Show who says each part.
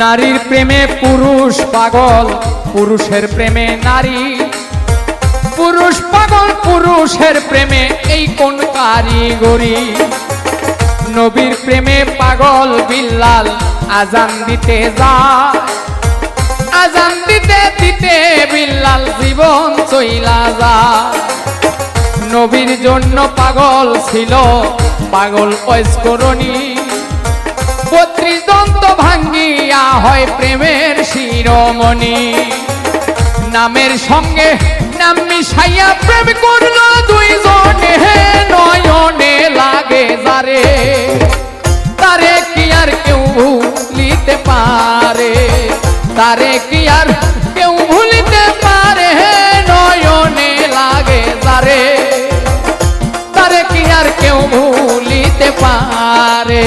Speaker 1: নারীর প্রেমে পুরুষ পাগল, পুরুষের প্রেমে নারী। পুরুষ পাগল পুরুষের প্রেমে, এই কোন কারিগরি। নবীর প্রেমে পাগল বিল্লাল, আজান দিতে যায়। আজান দিতে দিতে বিল্লাল জীবন চইলা যায়। নবীর জন্য পাগল ছিল, পাগল ঐস্করণী। 32 দন্ত ভাঙ্গিয়া হয় প্রেমের শিরোমণি। নামের সঙ্গে নাম মিশাইয়া প্রেম করলো দুইজনে, নয়নে লাগে যারে, তারে কি আর কেউ ভুলিতে পারে, তারে কি আর কেউ ভুলিতে পারে। নয়নে লাগে যারে, তারে কি আর কেউ ভুলিতে পারে।